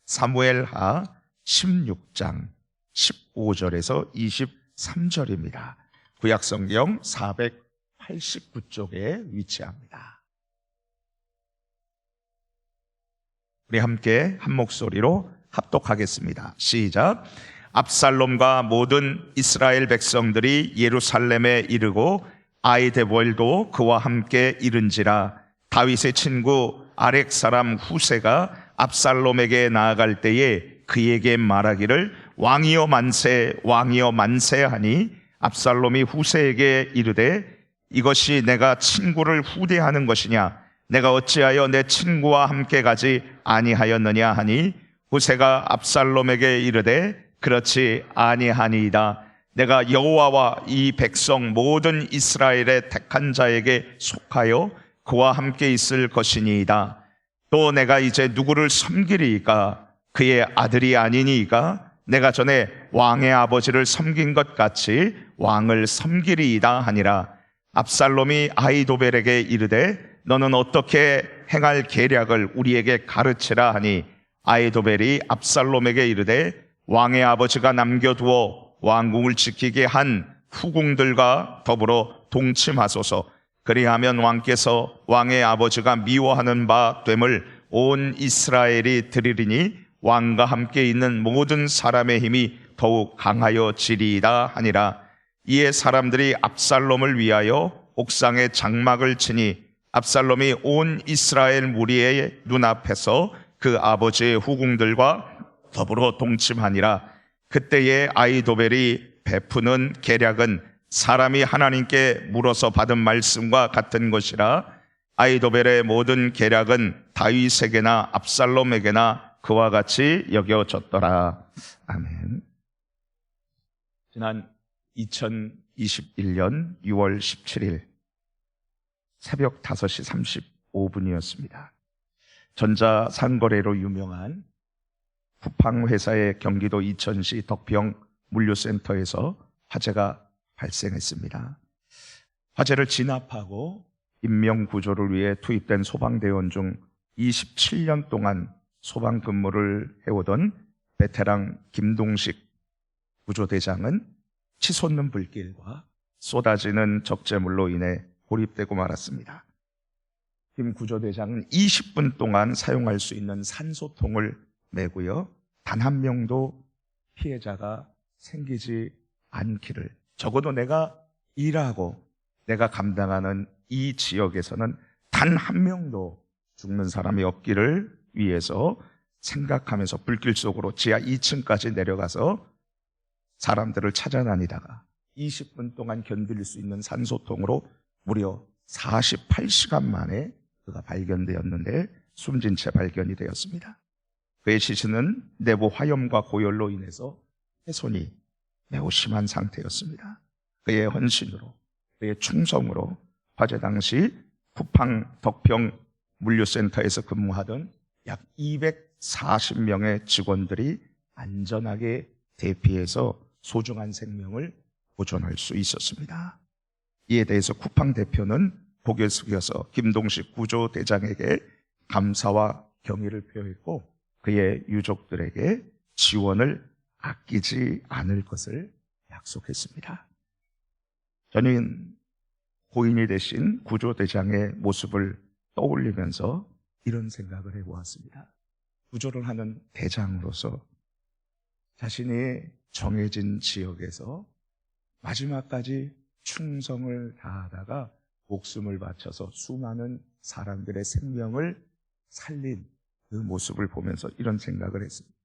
사무엘하 16장 15절에서 23절입니다. 구약성경 489쪽에 위치합니다. 우리 함께 한 목소리로 합독하겠습니다. 시작. 압살롬과 모든 이스라엘 백성들이 예루살렘에 이르고 아히도벨도 그와 함께 이른지라. 다윗의 친구 아렉 사람 후세가 압살롬에게 나아갈 때에 그에게 말하기를 왕이여 만세, 왕이여 만세 하니 압살롬이 후세에게 이르되 이것이 내가 친구를 후대하는 것이냐? 내가 어찌하여 내 친구와 함께 가지 아니하였느냐 하니 후세가 압살롬에게 이르되 그렇지 아니하니이다. 내가 여호와와 이 백성 모든 이스라엘의 택한 자에게 속하여 그와 함께 있을 것이니이다. 또 내가 이제 누구를 섬기리이까? 그의 아들이 아니니이까? 내가 전에 왕의 아버지를 섬긴 것 같이 왕을 섬기리이다 하니라. 압살롬이 아히도벨에게 이르되 너는 어떻게 행할 계략을 우리에게 가르치라 하니 아히도벨이 압살롬에게 이르되 왕의 아버지가 남겨두어 왕궁을 지키게 한 후궁들과 더불어 동침하소서. 그리하면 왕께서 왕의 아버지가 미워하는 바 됨을 온 이스라엘이 들으리니 왕과 함께 있는 모든 사람의 힘이 더욱 강하여지리이다 하니라. 이에 사람들이 압살롬을 위하여 옥상에 장막을 치니 압살롬이 온 이스라엘 무리의 눈앞에서 그 아버지의 후궁들과 더불어 동침하니라. 그때에 아히도벨이 베푸는 계략은 사람이 하나님께 물어서 받은 말씀과 같은 것이라. 아히도벨의 모든 계략은 다윗에게나 압살롬에게나 그와 같이 여겨졌더라. 아멘. 지난 2021년 6월 17일 새벽 5시 35분이었습니다. 전자상거래로 유명한 쿠팡 회사의 경기도 이천시 덕평 물류센터에서 화재가 발생했습니다. 화재를 진압하고 인명구조를 위해 투입된 소방대원 중 27년 동안 소방 근무를 해오던 베테랑 김동식 구조대장은 치솟는 불길과 쏟아지는 적재물로 인해 고립되고 말았습니다. 김 구조대장은 20분 동안 사용할 수 있는 산소통을 메고요, 단 한 명도 피해자가 생기지 않기를, 적어도 내가 일하고 내가 감당하는 이 지역에서는 단 한 명도 죽는 사람이 없기를 위해서 생각하면서 불길 속으로 지하 2층까지 내려가서 사람들을 찾아다니다가 20분 동안 견딜 수 있는 산소통으로 무려 48시간 만에 그가 발견되었는데 숨진 채 발견이 되었습니다. 그의 시신은 내부 화염과 고열로 인해서 훼손이 매우 심한 상태였습니다. 그의 헌신으로, 그의 충성으로 화재 당시 쿠팡 덕평 물류센터에서 근무하던 약 240명의 직원들이 안전하게 대피해서 소중한 생명을 보존할 수 있었습니다. 이에 대해서 쿠팡 대표는 고개 숙여서 김동식 구조대장에게 감사와 경의를 표했고 그의 유족들에게 지원을 아끼지 않을 것을 약속했습니다. 저는 고인이 되신 구조대장의 모습을 떠올리면서 이런 생각을 해보았습니다. 구조를 하는 대장으로서 자신이 정해진 지역에서 마지막까지 충성을 다하다가 목숨을 바쳐서 수많은 사람들의 생명을 살린 그 모습을 보면서 이런 생각을 했습니다.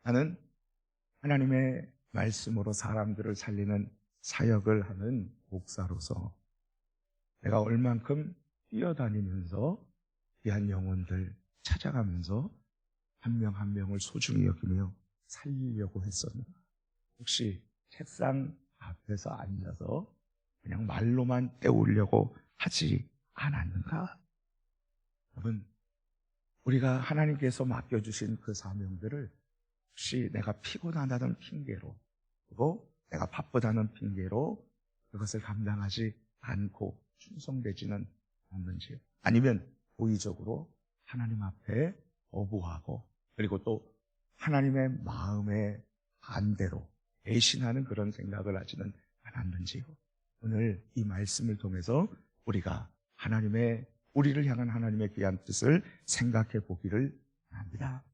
나는 하나님의 말씀으로 사람들을 살리는 사역을 하는 목사로서 내가 얼만큼 뛰어다니면서 귀한 영혼들 찾아가면서 한 명 한 명을 소중히 여기며 살리려고 했었는가? 혹시 책상 앞에서 앉아서 그냥 말로만 때우려고 하지 않았는가? 여러분, 우리가 하나님께서 맡겨주신 그 사명들을 혹시 내가 피곤하다는 핑계로, 그리고 내가 바쁘다는 핑계로 그것을 감당하지 않고 충성되지는 않는지요? 아니면 고의적으로 하나님 앞에 거부하고 그리고 또 하나님의 마음의 반대로 배신하는 그런 생각을 하지는 않았는지요? 오늘 이 말씀을 통해서 우리가 우리를 향한 하나님의 귀한 뜻을 생각해 보기를 합니다.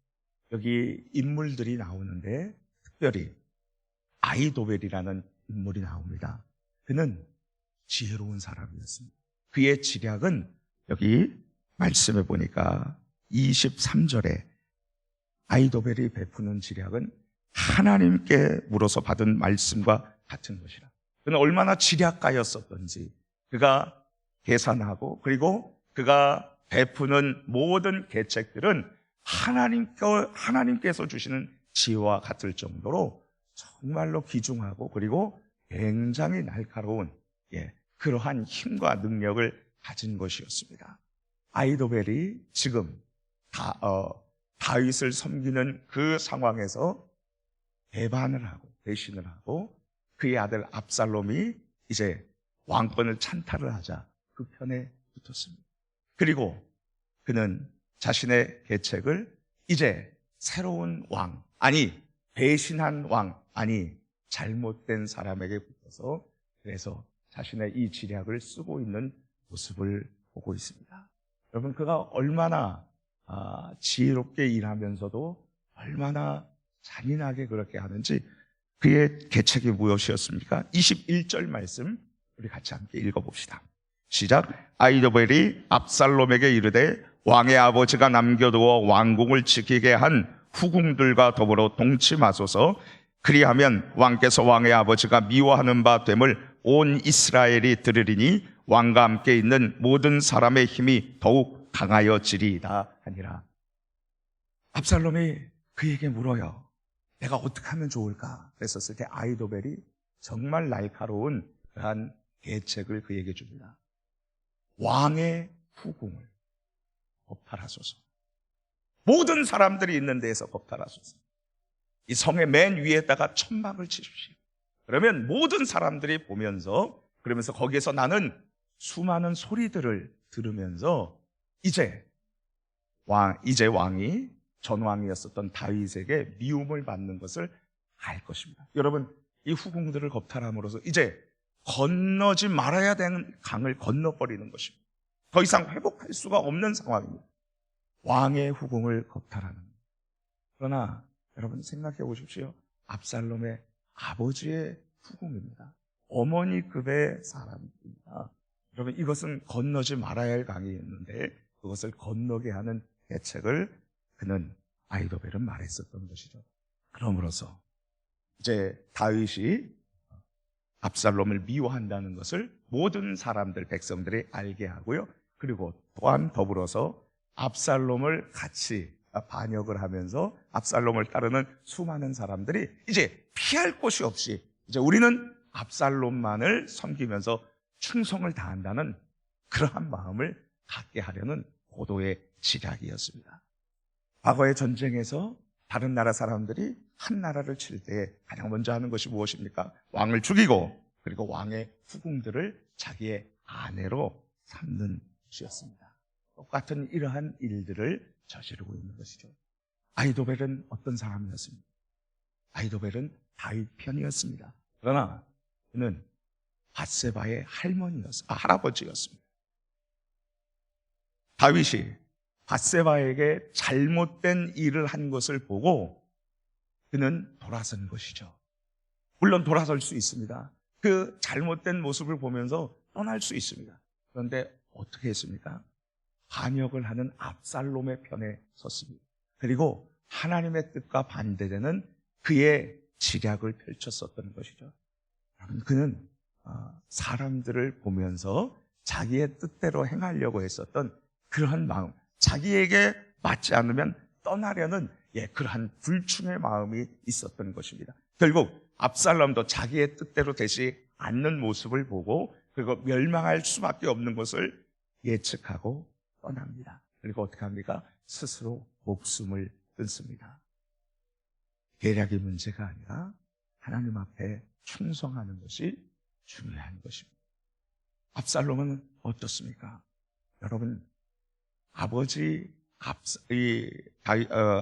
여기 인물들이 나오는데 특별히 아히도벨이라는 인물이 나옵니다. 그는 지혜로운 사람이었습니다. 그의 지략은 여기 말씀해 보니까 23절에 아히도벨이 베푸는 지략은 하나님께 물어서 받은 말씀과 같은 것이라. 그는 얼마나 지략가였었던지 그가 계산하고 그리고 그가 베푸는 모든 계책들은 하나님께서 주시는 지혜와 같을 정도로 정말로 귀중하고 그리고 굉장히 날카로운 그러한 힘과 능력을 가진 것이었습니다. 아히도벨이 지금 다윗을 섬기는 그 상황에서 배신을 하고 그의 아들 압살롬이 이제 왕권을 찬탈을 하자 그 편에 붙었습니다. 그리고 그는 자신의 계책을 이제 새로운 왕, 배신한 왕, 잘못된 사람에게 붙어서 그래서 자신의 이 지략을 쓰고 있는 모습을 보고 있습니다. 여러분, 그가 얼마나 지혜롭게 일하면서도 얼마나 잔인하게 그렇게 하는지 그의 계책이 무엇이었습니까? 21절 말씀 우리 같이 함께 읽어봅시다. 시작. 아히도벨이 압살롬에게 이르되 왕의 아버지가 남겨두어 왕궁을 지키게 한 후궁들과 더불어 동침하소서. 그리하면 왕께서 왕의 아버지가 미워하는 바 됨을 온 이스라엘이 들으리니 왕과 함께 있는 모든 사람의 힘이 더욱 강하여지리이다 하니라. 압살롬이 그에게 물어요. 내가 어떻게 하면 좋을까? 그랬었을 때 아히도벨이 정말 날카로운 그러한 계책을 그에게 줍니다. 왕의 후궁을 겁탈하소서. 모든 사람들이 있는 데에서 겁탈하소서. 이 성의 맨 위에다가 천막을 치십시오. 그러면 모든 사람들이 보면서 그러면서 거기에서 나는 수많은 소리들을 들으면서 이제 왕이 전 왕이었었던 다윗에게 미움을 받는 것을 알 것입니다. 여러분, 이 후궁들을 겁탈함으로써 이제 건너지 말아야 되는 강을 건너버리는 것입니다. 더 이상 회복할 수가 없는 상황입니다. 왕의 후궁을 겁탈하는 것. 그러나 여러분 생각해 보십시오. 압살롬의 아버지의 후궁입니다. 어머니급의 사람입니다. 여러분, 이것은 건너지 말아야 할 강이었는데 그것을 건너게 하는 대책을 그는 아히도벨은 말했었던 것이죠. 그러므로서 이제 다윗이 압살롬을 미워한다는 것을 모든 사람들, 백성들이 알게 하고요. 그리고 또한 더불어서 압살롬을 같이 반역을 하면서 압살롬을 따르는 수많은 사람들이 이제 피할 곳이 없이 이제 우리는 압살롬만을 섬기면서 충성을 다한다는 그러한 마음을 갖게 하려는 고도의 지략이었습니다. 과거의 전쟁에서 다른 나라 사람들이 한 나라를 칠 때 가장 먼저 하는 것이 무엇입니까? 왕을 죽이고 그리고 왕의 후궁들을 자기의 아내로 삼는 것이었습니다. 똑같은 이러한 일들을 저지르고 있는 것이죠. 아히도벨은 어떤 사람이었습니까? 아히도벨은 다윗 편이었습니다. 그러나 그는 밧세바의 할아버지였습니다. 다윗이 밧세바에게 잘못된 일을 한 것을 보고 그는 돌아선 것이죠. 물론 돌아설 수 있습니다. 그 잘못된 모습을 보면서 떠날 수 있습니다. 그런데 어떻게 했습니까? 반역을 하는 압살롬의 편에 섰습니다. 그리고 하나님의 뜻과 반대되는 그의 지략을 펼쳤었던 것이죠. 그는 사람들을 보면서 자기의 뜻대로 행하려고 했었던 그러한 마음, 자기에게 맞지 않으면 떠나려는 그러한 불충의 마음이 있었던 것입니다. 결국 압살롬도 자기의 뜻대로 되지 않는 모습을 보고 그리고 멸망할 수밖에 없는 것을 예측하고 떠납니다. 그리고 어떻게 합니까? 스스로 목숨을 끊습니다. 계략이 문제가 아니라 하나님 앞에 충성하는 것이 중요한 것입니다. 압살롬은 어떻습니까? 여러분, 아버지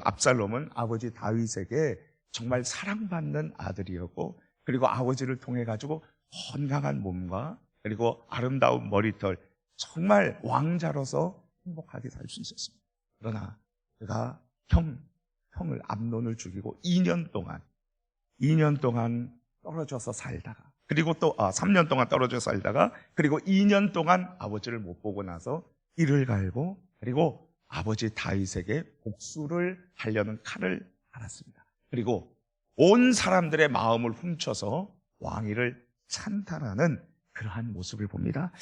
압살롬은 아버지 다윗에게 정말 사랑받는 아들이었고, 그리고 아버지를 통해 가지고 건강한 몸과 그리고 아름다운 머리털, 정말 왕자로서 행복하게 살 수 있었습니다. 그러나 그가 형을 암논을 죽이고 2년 동안 떨어져서 살다가, 그리고 또 3년 동안 떨어져서 살다가, 그리고 2년 동안 아버지를 못 보고 나서 이를 갈고, 그리고 아버지 다윗에게 복수를 하려는 칼을 갈았습니다. 그리고 온 사람들의 마음을 훔쳐서 왕위를 찬탈하는 그러한 모습을 봅니다.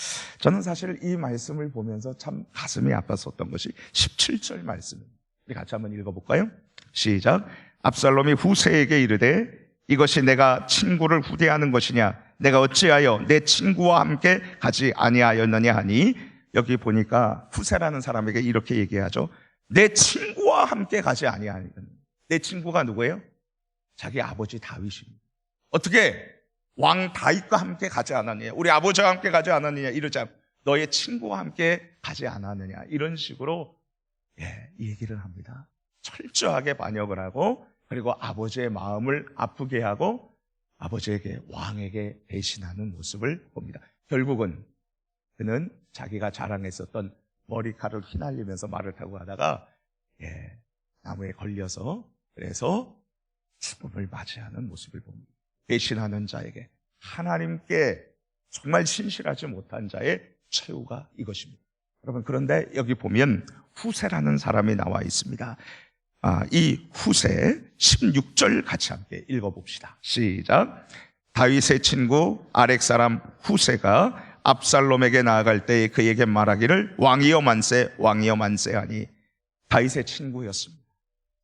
저는 사실 이 말씀을 보면서 참 가슴이 아팠었던 것이 17절 말씀입니다. 우리 같이 한번 읽어볼까요? 시작. 압살롬이 후세에게 이르되 이것이 내가 친구를 후대하는 것이냐? 내가 어찌하여 내 친구와 함께 가지 아니하였느냐 하니, 여기 보니까 후세라는 사람에게 이렇게 얘기하죠. 내 친구와 함께 가지 아니하였느냐. 내 친구가 누구예요? 자기 아버지 다윗입니다. 어떻게 왕 다윗과 함께 가지 않았느냐, 우리 아버지와 함께 가지 않았느냐 이러자, 너의 친구와 함께 가지 않았느냐, 이런 식으로 이 얘기를 합니다. 철저하게 반역을 하고, 그리고 아버지의 마음을 아프게 하고 아버지에게, 왕에게 배신하는 모습을 봅니다. 결국은 그는 자기가 자랑했었던 머리카락을 휘날리면서 말을 타고 가다가 나무에 걸려서, 그래서 죽음을 맞이하는 모습을 봅니다. 배신하는 자에게, 하나님께 정말 신실하지 못한 자의 최후가 이것입니다. 여러분, 그런데 여기 보면 후세라는 사람이 나와 있습니다. 이 후세 16절 같이 함께 읽어봅시다. 시작. 다윗의 친구 아렉 사람 후세가 압살롬에게 나아갈 때에 그에게 말하기를 왕이여 만세, 왕이여 만세 하니, 다윗의 친구였습니다.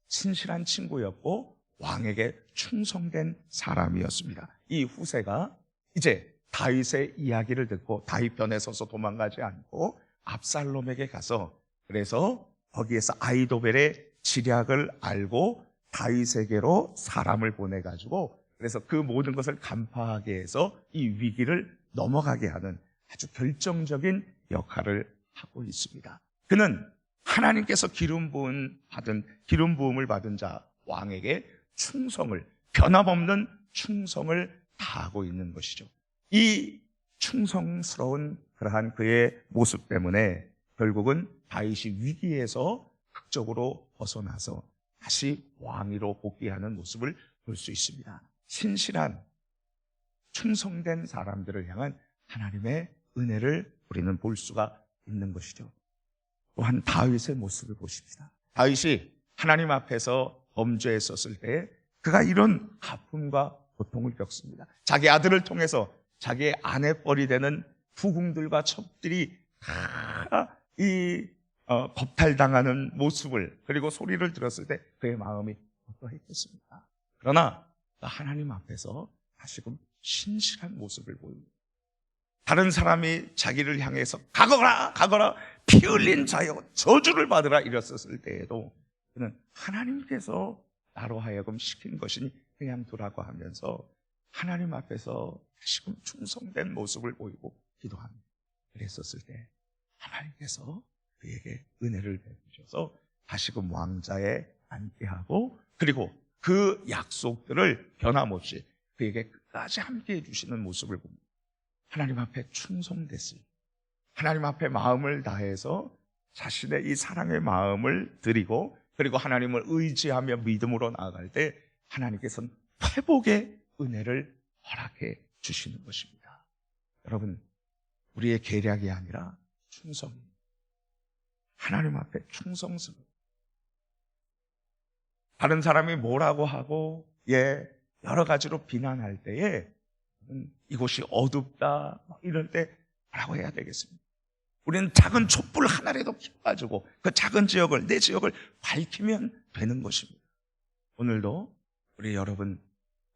신실한 친구였고 왕에게 충성된 사람이었습니다. 이 후세가 이제 다윗의 이야기를 듣고 다윗 편에 서서 도망가지 않고 압살롬에게 가서, 그래서 거기에서 아히도벨의 지략을 알고 다윗에게로 사람을 보내가지고, 그래서 그 모든 것을 간파하게 해서 이 위기를 넘어가게 하는 아주 결정적인 역할을 하고 있습니다. 그는 하나님께서 기름 부음을 받은 자 왕에게 충성을, 변함없는 충성을 다하고 있는 것이죠. 이 충성스러운 그러한 그의 모습 때문에 결국은 다윗이 위기에서 극적으로 벗어나서 다시 왕위로 복귀하는 모습을 볼 수 있습니다. 신실한, 충성된 사람들을 향한 하나님의 은혜를 우리는 볼 수가 있는 것이죠. 또한 다윗의 모습을 보십시다. 다윗이 하나님 앞에서 범죄했었을 때 그가 이런 아픔과 고통을 겪습니다. 자기 아들을 통해서 자기의 아내뻘이 되는 후궁들과 첩들이 다 겁탈당하는 모습을, 그리고 소리를 들었을 때 그의 마음이 어떠했겠습니까? 그러나 하나님 앞에서 다시금 신실한 모습을 보입니다. 다른 사람이 자기를 향해서 가거라 피 흘린 자여 저주를 받으라 이랬었을 때에도 그는 하나님께서 나로 하여금 시킨 것이니 그냥 두라고 하면서 하나님 앞에서 다시금 충성된 모습을 보이고 기도합니다. 그랬었을 때 하나님께서 그에게 은혜를 베푸셔서 다시금 왕자에 앉게 하고, 그리고 그 약속들을 변함없이 그에게 끝까지 함께 해주시는 모습을 봅니다. 하나님 앞에 충성됐을 때, 하나님 앞에 마음을 다해서 자신의 이 사랑의 마음을 드리고, 그리고 하나님을 의지하며 믿음으로 나아갈 때 하나님께서는 회복의 은혜를 허락해 주시는 것입니다. 여러분, 우리의 계략이 아니라 충성입니다. 하나님 앞에 충성스러워. 다른 사람이 뭐라고 하고 여러 가지로 비난할 때에 이곳이 어둡다 이럴 때 뭐라고 해야 되겠습니까? 우리는 작은 촛불 하나라도 켜가지고 그 작은 지역을, 내 지역을 밝히면 되는 것입니다. 오늘도 우리 여러분,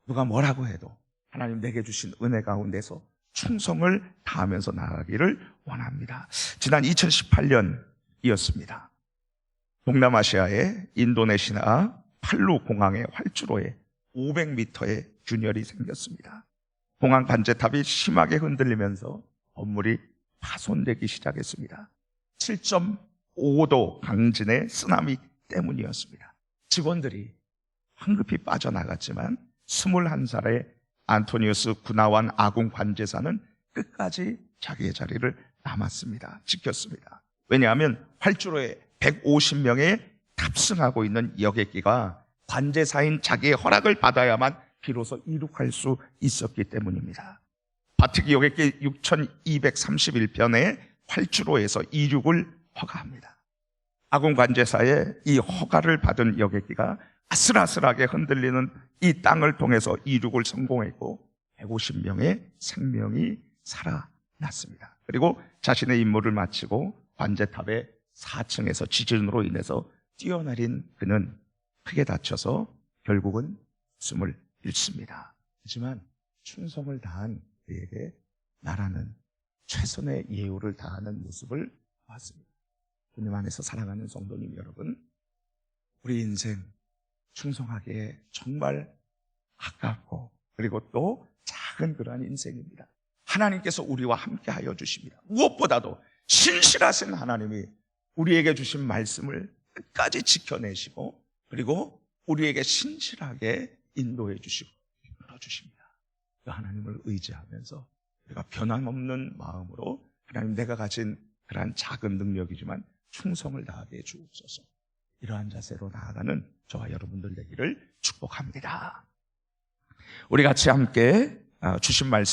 누가 뭐라고 해도 하나님 내게 주신 은혜 가운데서 충성을 다하면서 나아가기를 원합니다. 지난 2018년이었습니다. 동남아시아의 인도네시아 팔루 공항의 활주로에 500m의 균열이 생겼습니다. 공항 관제탑이 심하게 흔들리면서 건물이 파손되기 시작했습니다. 5도 강진의 쓰나미 때문이었습니다. 직원들이 황급히 빠져나갔지만 21살의 안토니우스 군하원 아군 관제사는 끝까지 자기의 자리를 남았습니다. 지켰습니다. 왜냐하면 활주로에 150명의 탑승하고 있는 여객기가 관제사인 자기의 허락을 받아야만 비로소 이륙할 수 있었기 때문입니다. 바트기 여객기 6231편의 활주로에서 이륙을 허가합니다. 아군 관제사의 이 허가를 받은 여객기가 아슬아슬하게 흔들리는 이 땅을 통해서 이륙을 성공했고 150명의 생명이 살아났습니다. 그리고 자신의 임무를 마치고 관제탑의 4층에서 지진으로 인해서 뛰어내린 그는 크게 다쳐서 결국은 숨을 잃습니다. 하지만 충성을 다한 그에게 나라는 최선의 예우를 다하는 모습을 보았습니다. 주님 안에서 사랑하는 성도님 여러분, 우리 인생 충성하기에 정말 아깝고 그리고 또 작은 그러한 인생입니다. 하나님께서 우리와 함께 하여 주십니다. 무엇보다도 신실하신 하나님이 우리에게 주신 말씀을 끝까지 지켜내시고 그리고 우리에게 신실하게 인도해 주시고 이끌어 주십니다. 그 하나님을 의지하면서 우리가 변함없는 마음으로 하나님, 내가 가진 그러한 작은 능력이지만 충성을 다하게 해주옵소서. 이러한 자세로 나아가는 저와 여러분들 되기를 축복합니다. 우리 같이 함께 주신 말씀